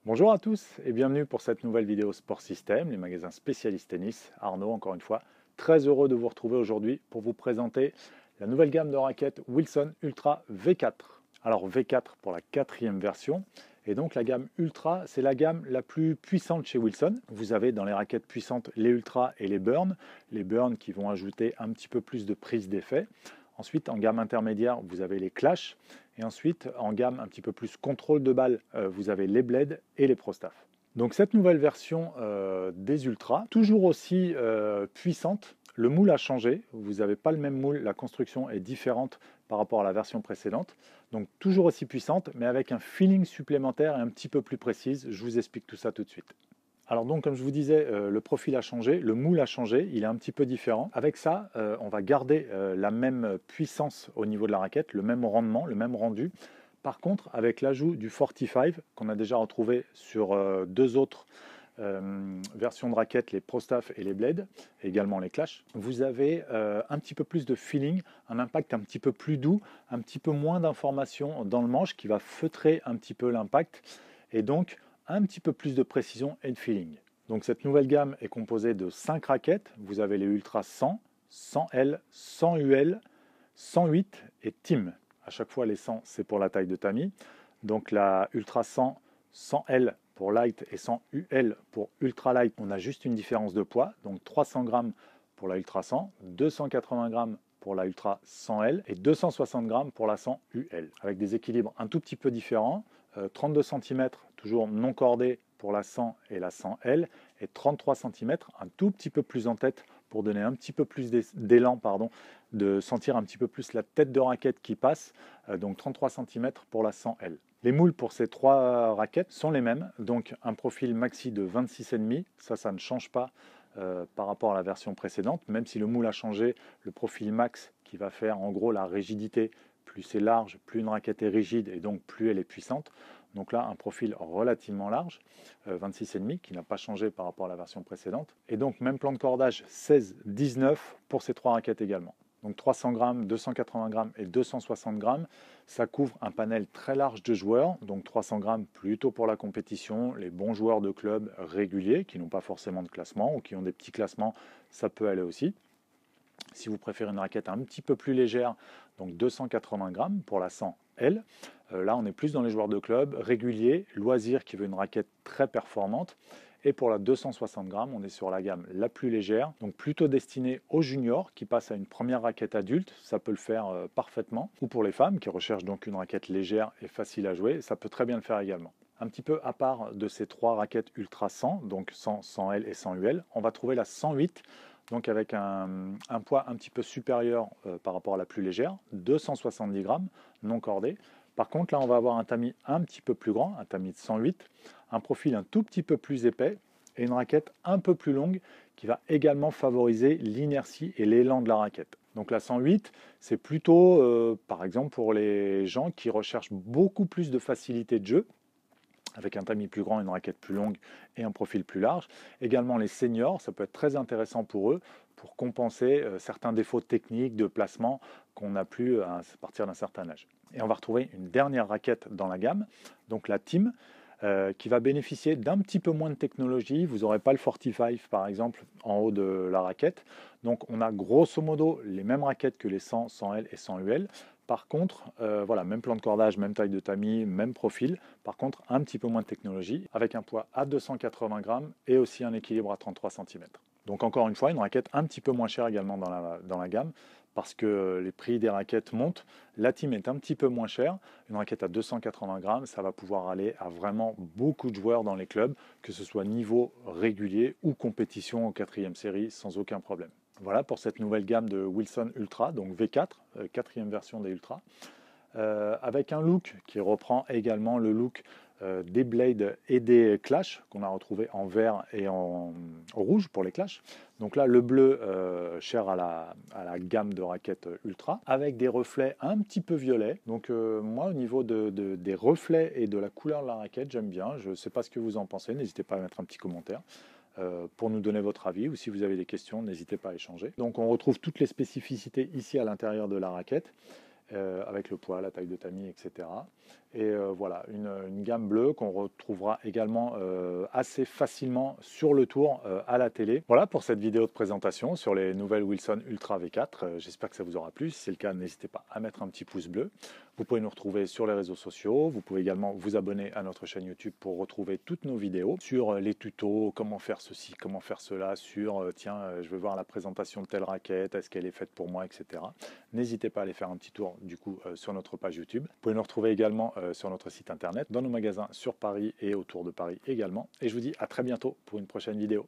Bonjour à tous et bienvenue pour cette nouvelle vidéo Sport System, les magasins spécialistes tennis. Arnaud, encore une fois, très heureux de vous retrouver aujourd'hui pour vous présenter la nouvelle gamme de raquettes Wilson Ultra V4. Alors V4 pour la quatrième version, et donc la gamme Ultra, c'est la gamme la plus puissante chez Wilson. Vous avez dans les raquettes puissantes les Ultra et les Burn qui vont ajouter un petit peu plus de prise d'effet. Ensuite, en gamme intermédiaire, vous avez les Clash. Et ensuite, en gamme un petit peu plus contrôle de balle, vous avez les Blade et les ProStaff. Donc cette nouvelle version des Ultra, toujours aussi puissante. Le moule a changé, vous n'avez pas le même moule, la construction est différente par rapport à la version précédente. Donc toujours aussi puissante, mais avec un feeling supplémentaire et un petit peu plus précise. Je vous explique tout ça tout de suite. Alors donc, comme je vous disais, le profil a changé, le moule a changé, il est un petit peu différent. Avec ça, on va garder la même puissance au niveau de la raquette, le même rendement, le même rendu. Par contre, avec l'ajout du 45 qu'on a déjà retrouvé sur deux autres versions de raquettes, les ProStaff et les Blade, et également les Clash, vous avez un petit peu plus de feeling, un impact un petit peu plus doux, un petit peu moins d'informations dans le manche qui va feutrer un petit peu l'impact. Et donc, un petit peu plus de précision et de feeling. Donc cette nouvelle gamme est composée de 5 raquettes. Vous avez les Ultra 100, 100L, 100 UL, 108 et Team. À chaque fois, les 100, c'est pour la taille de tamis. Donc la Ultra 100, 100L pour light et 100 UL pour ultra light, on a juste une différence de poids. Donc 300 grammes pour la Ultra 100, 280 grammes pour la Ultra 100L et 260 grammes pour la 100 UL, avec des équilibres un tout petit peu différents. 32 cm, toujours non cordé pour la 100 et la 100L, et 33 cm, un tout petit peu plus en tête pour donner un petit peu plus d'élan, de sentir un petit peu plus la tête de raquette qui passe, donc 33 cm pour la 100L. Les moules pour ces trois raquettes sont les mêmes, donc un profil maxi de 26,5, ça ne change pas par rapport à la version précédente, même si le moule a changé, le profil max qui va faire en gros la rigidité, plus c'est large, plus une raquette est rigide et donc plus elle est puissante. Donc là, un profil relativement large, 26,5, qui n'a pas changé par rapport à la version précédente. Et donc même plan de cordage 16-19 pour ces trois raquettes également. Donc 300 grammes, 280 grammes et 260 grammes, ça couvre un panel très large de joueurs. Donc 300 grammes plutôt pour la compétition, les bons joueurs de club réguliers qui n'ont pas forcément de classement ou qui ont des petits classements, ça peut aller aussi. Si vous préférez une raquette un petit peu plus légère, donc 280 grammes pour la 100L, là on est plus dans les joueurs de club, réguliers, loisirs qui veut une raquette très performante. Et pour la 260 grammes, on est sur la gamme la plus légère, donc plutôt destinée aux juniors qui passent à une première raquette adulte, ça peut le faire parfaitement, ou pour les femmes qui recherchent donc une raquette légère et facile à jouer, ça peut très bien le faire également. Un petit peu à part de ces trois raquettes Ultra 100, donc 100, 100L et 100 UL, on va trouver la 108, donc avec un poids un petit peu supérieur par rapport à la plus légère, 270 grammes, non cordé. Par contre, là, on va avoir un tamis un petit peu plus grand, un tamis de 108, un profil un tout petit peu plus épais et une raquette un peu plus longue qui va également favoriser l'inertie et l'élan de la raquette. Donc la 108, c'est plutôt, par exemple, pour les gens qui recherchent beaucoup plus de facilité de jeu, avec un tamis plus grand, une raquette plus longue et un profil plus large. Également les seniors, ça peut être très intéressant pour eux pour compenser certains défauts techniques de placement qu'on n'a plus à partir d'un certain âge. Et on va retrouver une dernière raquette dans la gamme, donc la Team, qui va bénéficier d'un petit peu moins de technologie. Vous n'aurez pas le 45 par exemple en haut de la raquette. Donc on a grosso modo les mêmes raquettes que les 100, 100L et 100 UL. Par contre, voilà, même plan de cordage, même taille de tamis, même profil. Par contre, un petit peu moins de technologie, avec un poids à 280 grammes et aussi un équilibre à 33 cm. Donc encore une fois, une raquette un petit peu moins chère également dans la gamme, parce que les prix des raquettes montent. La Team est un petit peu moins chère. Une raquette à 280 grammes, ça va pouvoir aller à vraiment beaucoup de joueurs dans les clubs, que ce soit niveau régulier ou compétition en quatrième série, sans aucun problème. Voilà pour cette nouvelle gamme de Wilson Ultra, donc V4, quatrième version des Ultra, avec un look qui reprend également le look des Blade et des Clash qu'on a retrouvé en vert et en rouge pour les Clash. Donc là, le bleu cher à la gamme de raquettes Ultra, avec des reflets un petit peu violets. Donc moi, au niveau des reflets et de la couleur de la raquette, j'aime bien. Je ne sais pas ce que vous en pensez, n'hésitez pas à mettre un petit commentaire pour nous donner votre avis, ou si vous avez des questions, n'hésitez pas à échanger. Donc on retrouve toutes les spécificités ici à l'intérieur de la raquette. avec le poids, la taille de tamis, etc. Et voilà, une gamme bleue qu'on retrouvera également assez facilement sur le tour à la télé. Voilà pour cette vidéo de présentation sur les nouvelles Wilson Ultra V4. J'espère que ça vous aura plu. Si c'est le cas, n'hésitez pas à mettre un petit pouce bleu. Vous pouvez nous retrouver sur les réseaux sociaux. Vous pouvez également vous abonner à notre chaîne YouTube pour retrouver toutes nos vidéos sur les tutos, comment faire ceci, comment faire cela, sur tiens, je veux voir la présentation de telle raquette, est-ce qu'elle est faite pour moi, etc. N'hésitez pas à aller faire un petit tour du coup sur notre page YouTube. Vous pouvez nous retrouver également sur notre site internet, dans nos magasins sur Paris et autour de Paris également. Et je vous dis à très bientôt pour une prochaine vidéo.